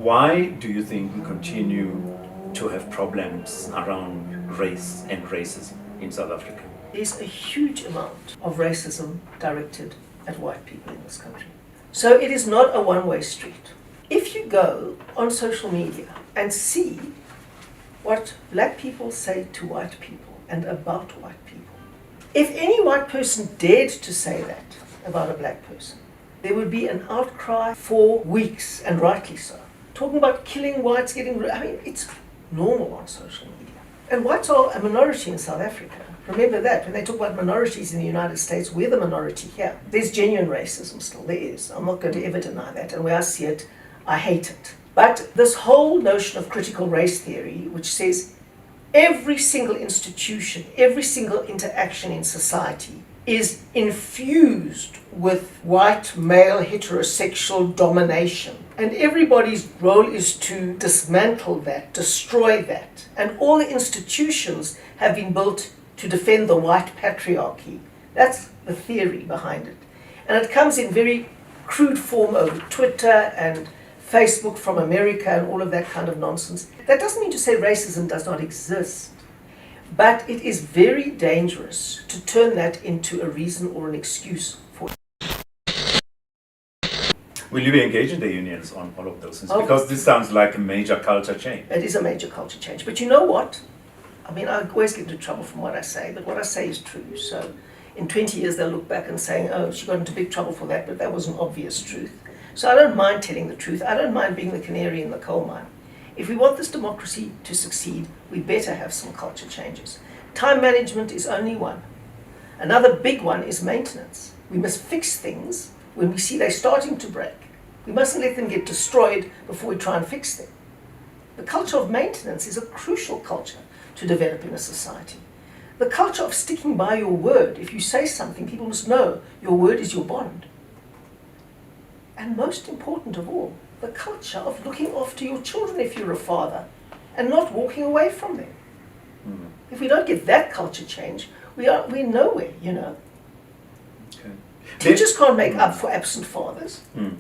Why do you think we continue to have problems around race and racism in South Africa? There's a huge amount of racism directed at white people in this country. So it is not a one-way street. If you go on social media and see what black people say to white people and about white people, if any white person dared to say that about a black person, there would be an outcry for weeks, and rightly so. Talking about killing whites, it's normal on social media. And whites are a minority in South Africa. Remember that, when they talk about minorities in the United States, we're the minority here. There's genuine racism still, there is. I'm not going to ever deny that, and where I see it, I hate it. But this whole notion of critical race theory, which says every single institution, every single interaction in society is infused with white male heterosexual domination. And everybody's role is to dismantle that, destroy that. And all the institutions have been built to defend the white patriarchy. That's the theory behind it. And it comes in very crude form over Twitter and Facebook from America and all of that kind of nonsense. That doesn't mean to say racism does not exist. But it is very dangerous to turn that into a reason or an excuse for it. Will you be engaging the unions on all of those things? Because this sounds like a major culture change. It is a major culture change. But you know what? I always get into trouble from what I say, but what I say is true. So in 20 years, they'll look back and say, oh, she got into big trouble for that, but that was an obvious truth. So I don't mind telling the truth. I don't mind being the canary in the coal mine. If we want this democracy to succeed, we better have some culture changes. Time management is only one. Another big one is maintenance. We must fix things when we see they're starting to break. We mustn't let them get destroyed before we try and fix them. The culture of maintenance is a crucial culture to develop in a society. The culture of sticking by your word. If you say something, people must know your word is your bond. And most important of all, the culture of looking after your children if you're a father and not walking away from them. Mm. If we don't get that culture change, we're nowhere, Okay. Teachers can't make up for absent fathers. Mm.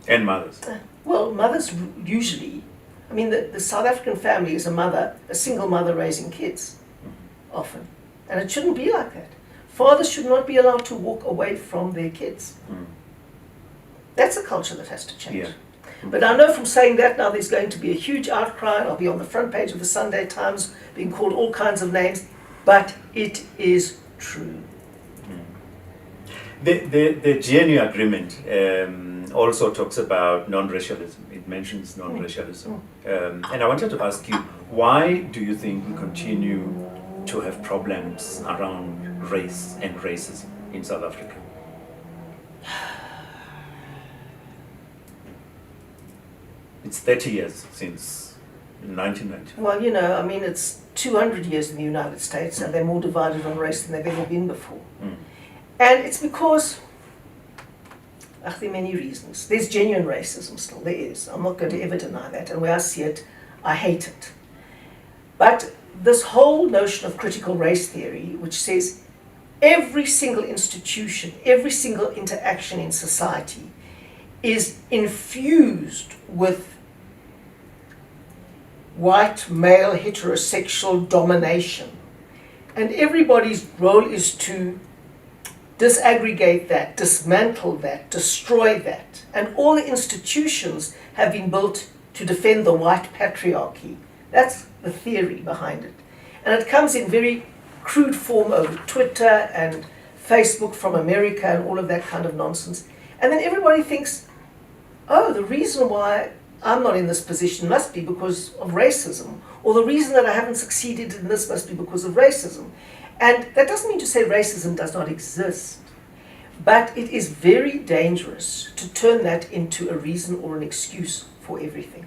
And mothers. Well, mothers usually, the South African family is a single mother raising kids, often. And it shouldn't be like that. Fathers should not be allowed to walk away from their kids. Mm. That's a culture that has to change. Yeah. But I know from saying that now there's going to be a huge outcry, and I'll be on the front page of the Sunday Times being called all kinds of names, but it is true. The GNU agreement also talks about non-racialism. It mentions non-racialism. And I wanted to ask you, why do you think we continue to have problems around race and racism in South Africa? It's 30 years since 1990. Well, it's 200 years in the United States, and they're more divided on race than they've ever been before. Mm. And it's because, there are many reasons. There's genuine racism still, there is. I'm not going to ever deny that, and where I see it, I hate it. But this whole notion of critical race theory, which says every single institution, every single interaction in society is infused with white male heterosexual domination. And everybody's role is to disaggregate that, dismantle that, destroy that. And all the institutions have been built to defend the white patriarchy. That's the theory behind it. And it comes in very crude form over Twitter and Facebook from America and all of that kind of nonsense. And then everybody thinks, oh, the reason why I'm not in this position must be because of racism, or the reason that I haven't succeeded in this must be because of racism. And that doesn't mean to say racism does not exist, but it is very dangerous to turn that into a reason or an excuse for everything.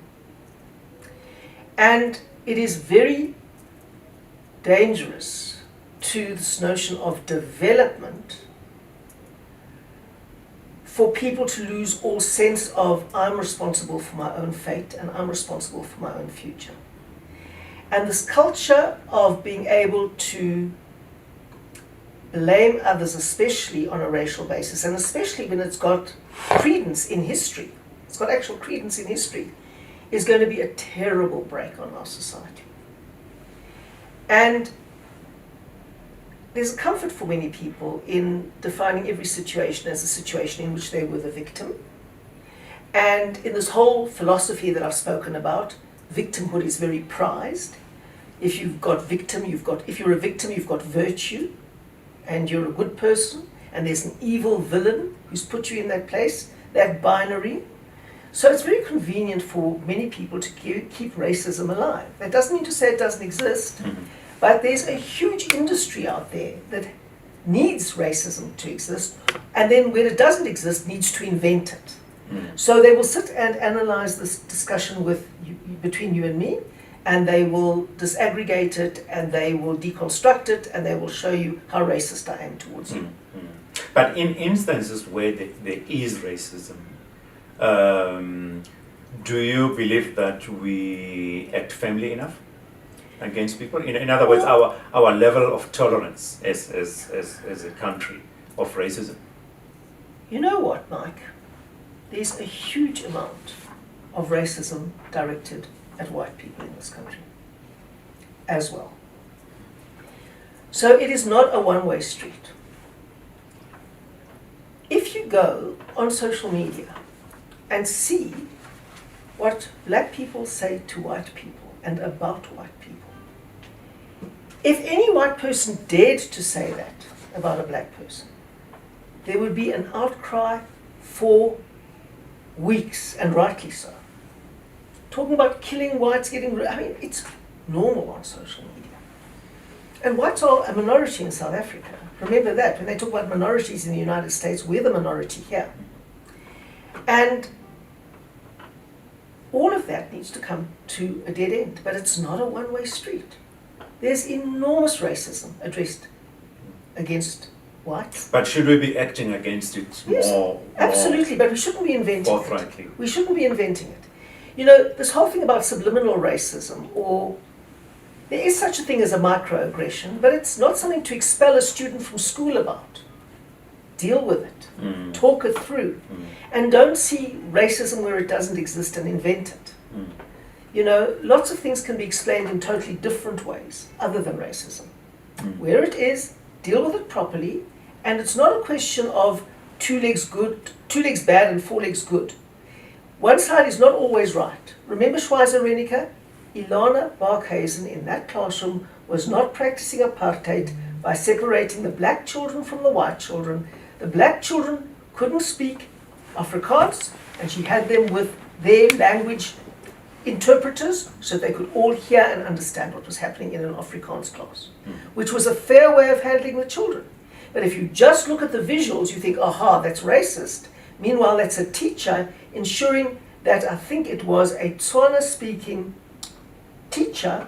And it is very dangerous to this notion of development for people to lose all sense of I'm responsible for my own fate and I'm responsible for my own future. And this culture of being able to blame others, especially on a racial basis, and especially when it's got credence in history, it's got actual credence in history, is going to be a terrible break on our society. And there's a comfort for many people in defining every situation as a situation in which they were the victim. And in this whole philosophy that I've spoken about, victimhood is very prized. If you've got victim, if you're a victim, you've got virtue, and you're a good person, and there's an evil villain who's put you in that place, that binary. So it's very convenient for many people to keep racism alive. That doesn't mean to say it doesn't exist, but there's a huge industry out there that needs racism to exist, and then when it doesn't exist, needs to invent it. So they will sit and analyze this discussion between you and me, and they will disaggregate it, and they will deconstruct it, and they will show you how racist I am towards you. But in instances where there is racism, do you believe that we act firmly enough against people? In other words, our level of tolerance as a country of racism? You know what, Mike? There's a huge amount of racism directed at white people in this country as well. So it is not a one-way street. If you go on social media and see what black people say to white people and about white people, if any white person dared to say that about a black person, there would be an outcry for weeks, and rightly so. Talking about killing whites, it's normal on social media. And whites are a minority in South Africa. Remember that. When they talk about minorities in the United States, we're the minority here. And all of that needs to come to a dead end, but it's not a one-way street. There's enormous racism addressed against whites. But should we be acting against it more? Absolutely, but we shouldn't be inventing forthrightly. it. We shouldn't be inventing it. You know, this whole thing about subliminal racism, or there is such a thing as a microaggression, but it's not something to expel a student from school about. Deal with it. Talk it through. And don't see racism where it doesn't exist and invent it. You know, lots of things can be explained in totally different ways other than racism. Where it is, deal with it properly, and it's not a question of two legs bad and four legs good. One side is not always right. Remember Schweizer Reneke? Ilana Barkhuizen in that classroom was not practicing apartheid by separating the black children from the white children. The black children couldn't speak Afrikaans, and she had them with their language interpreters so they could all hear and understand what was happening in an Afrikaans class, which was a fair way of handling the children. But if you just look at the visuals, you think, aha, that's racist. Meanwhile, that's a teacher ensuring that, I think it was a Tswana-speaking teacher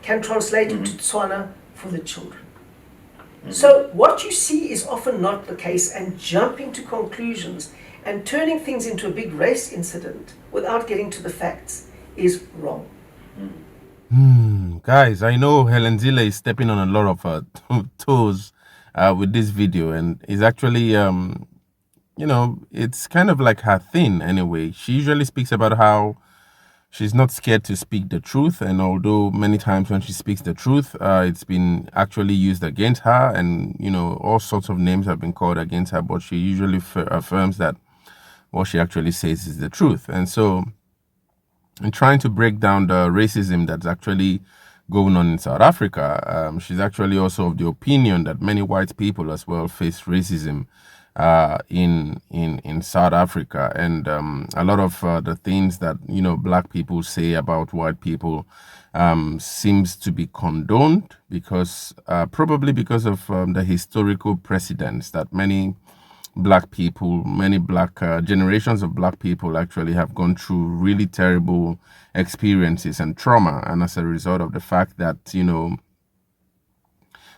can translate into Tswana for the children. So what you see is often not the case, and jumping to conclusions and turning things into a big race incident without getting to the facts is wrong. Guys, I know Helen Zille is stepping on a lot of toes with this video, and is actually, it's kind of like her thing anyway. She usually speaks about how she's not scared to speak the truth, and although many times when she speaks the truth, it's been actually used against her, and all sorts of names have been called against her, but she usually affirms that what she actually says is the truth. And so, in trying to break down the racism that's actually going on in South Africa, she's actually also of the opinion that many white people as well face racism in South Africa, and a lot of the things that black people say about white people seems to be condoned because probably because of the historical precedents that many black people, many black generations of black people actually have gone through really terrible experiences and trauma, and as a result of the fact that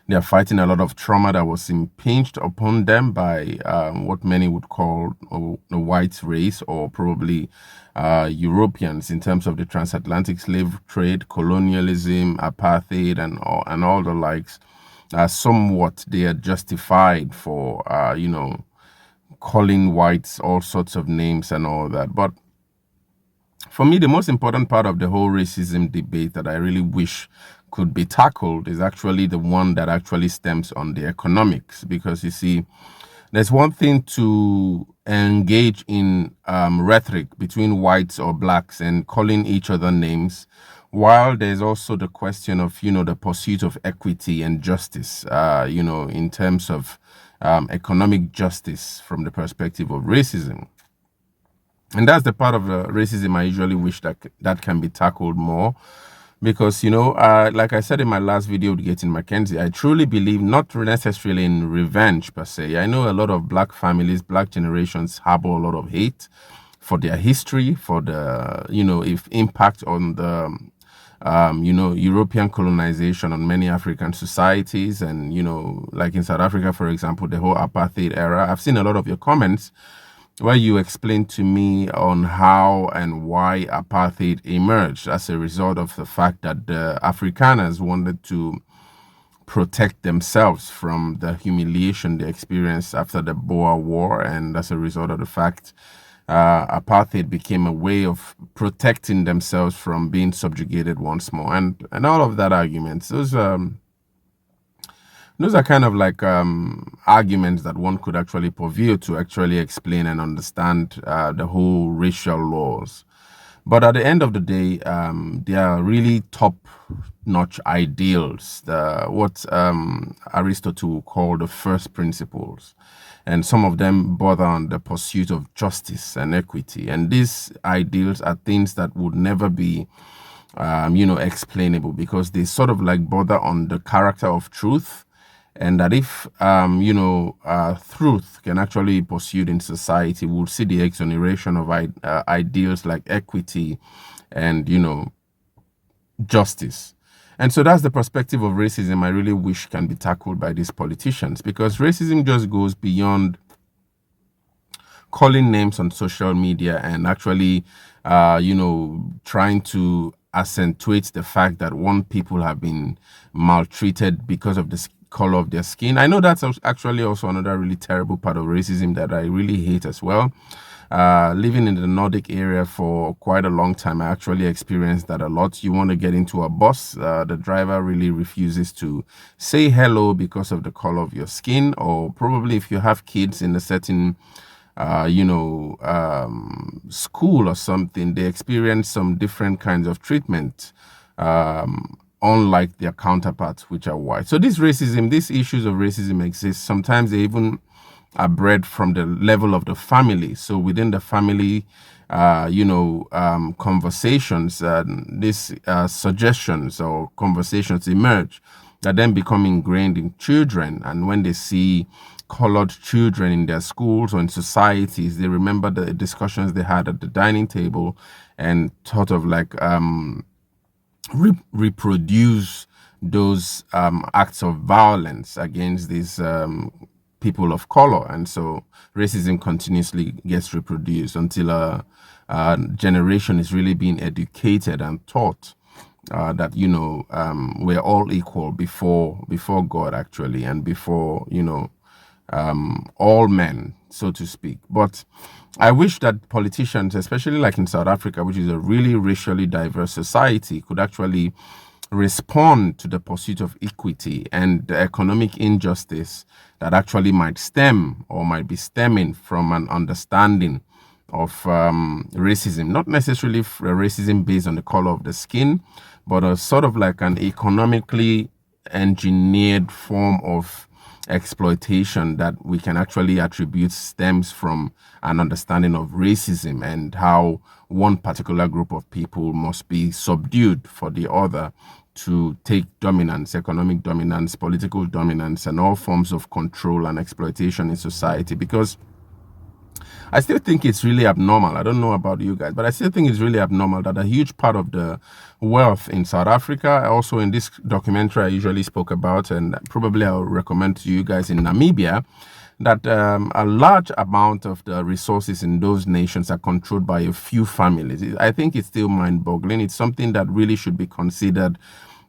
they are fighting a lot of trauma that was impinged upon them by what many would call the white race, or probably Europeans, in terms of the transatlantic slave trade, colonialism, apartheid, and all the likes. Somewhat they are justified for calling whites all sorts of names and all that. But For me, the most important part of the whole racism debate that I really wish could be tackled is actually the one that actually stems on the economics. Because you see, there's one thing to engage in rhetoric between whites or blacks and calling each other names, while there's also the question of, the pursuit of equity and justice, in terms of economic justice from the perspective of racism. And that's the part of the racism I usually wish that can be tackled more. Because, like I said in my last video with Gaten Mackenzie, I truly believe not necessarily in revenge per se. I know a lot of black families, black generations harbor a lot of hate for their history, for the, if impact on the, European colonization on many African societies. And, like in South Africa, for example, the whole apartheid era. I've seen a lot of your comments where you explained to me on how and why apartheid emerged as a result of the fact that the Afrikaners wanted to protect themselves from the humiliation they experienced after the Boer War, and as a result of the fact apartheid became a way of protecting themselves from being subjugated once more, and all of that arguments. Those are kind of like arguments that one could actually purview to actually explain and understand the whole racial laws. But at the end of the day, they are really top-notch ideals, what Aristotle called the first principles. And some of them border on the pursuit of justice and equity. And these ideals are things that would never be explainable, because they sort of like border on the character of truth. And that if, truth can actually be pursued in society, we'll see the exoneration of ideals like equity and, justice. And so that's the perspective of racism I really wish can be tackled by these politicians, because racism just goes beyond calling names on social media and actually, trying to accentuate the fact that one people have been maltreated because of the color of their skin. I know that's actually also another really terrible part of racism that I really hate as well. Living in the Nordic area for quite a long time, I actually experienced that a lot. You want to get into a bus, the driver really refuses to say hello because of the color of your skin, or probably if you have kids in a certain school or something, they experience some different kinds of treatment, unlike their counterparts, which are white. So these issues of racism exist. Sometimes they even are bred from the level of the family. So within the family, conversations, these suggestions or conversations emerge that then become ingrained in children. And when they see colored children in their schools or in societies, they remember the discussions they had at the dining table and sort of like reproduce those acts of violence against these people of color. And so racism continuously gets reproduced until a generation is really being educated and taught that we're all equal before God, actually, and before all men, so to speak. But I wish that politicians, especially like in South Africa, which is a really racially diverse society, could actually respond to the pursuit of equity and the economic injustice that actually might stem or might be stemming from an understanding of racism, not necessarily racism based on the color of the skin, but a sort of like an economically engineered form of exploitation that we can actually attribute stems from an understanding of racism and how one particular group of people must be subdued for the other to take dominance, economic dominance, political dominance, and all forms of control and exploitation in society. Because I still think it's really abnormal. I don't know about you guys, but I still think it's really abnormal that a huge part of the wealth in South Africa, also in this documentary I usually spoke about, and probably I'll recommend to you guys in Namibia, that a large amount of the resources in those nations are controlled by a few families. I think it's still mind-boggling. It's something that really should be considered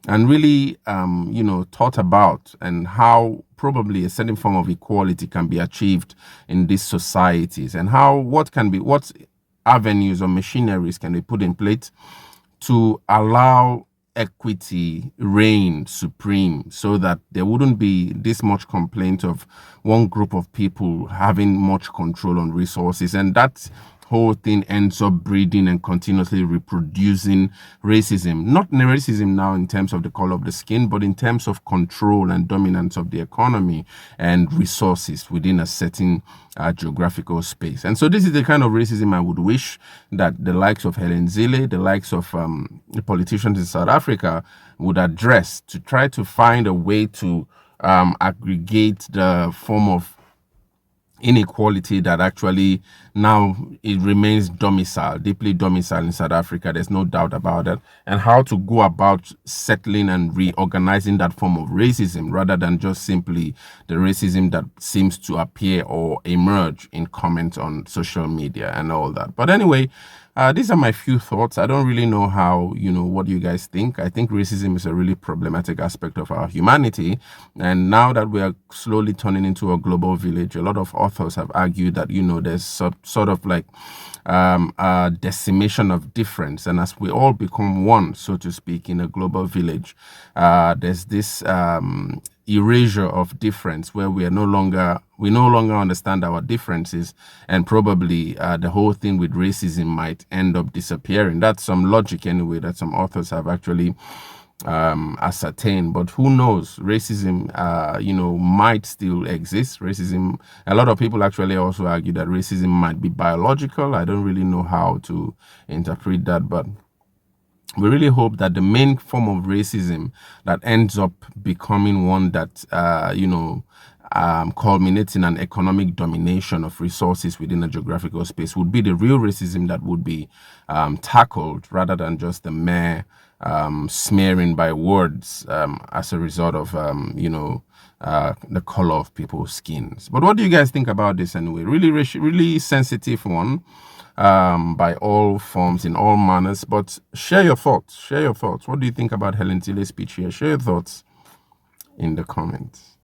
and really, thought about, and how probably a certain form of equality can be achieved in these societies, and what avenues or machineries can be put in place to allow equity reign supreme so that there wouldn't be this much complaint of one group of people having much control on resources, and that whole thing ends up breeding and continuously reproducing racism. Not racism now in terms of the color of the skin, but in terms of control and dominance of the economy and resources within a certain geographical space. And so this is the kind of racism I would wish that the likes of Helen Zille, the likes of the politicians in South Africa would address, to try to find a way to aggregate the form of inequality that actually now it remains deeply domiciled in South Africa. There's no doubt about that. And how to go about settling and reorganizing that form of racism rather than just simply the racism that seems to appear or emerge in comments on social media and all that. But anyway, these are my few thoughts. I don't really know how, what you guys think. I think racism is a really problematic aspect of our humanity. And now that we are slowly turning into a global village, a lot of authors have argued that, there's sort of like a decimation of difference. And as we all become one, so to speak, in a global village, there's this erasure of difference where we no longer understand our differences, and probably the whole thing with racism might end up disappearing. That's some logic anyway that some authors have actually ascertained, but who knows? Racism might still exist. Racism, a lot of people actually also argue that racism might be biological. I don't really know how to interpret that, but we really hope that the main form of racism that ends up becoming one that, culminates in an economic domination of resources within a geographical space would be the real racism that would be tackled, rather than just the mere smearing by words as a result of, the color of people's skins. But what do you guys think about this anyway? Really sensitive one. By all forms, in all manners, but share your thoughts. What do you think about Helen Zille's speech here? Share your thoughts in the comments.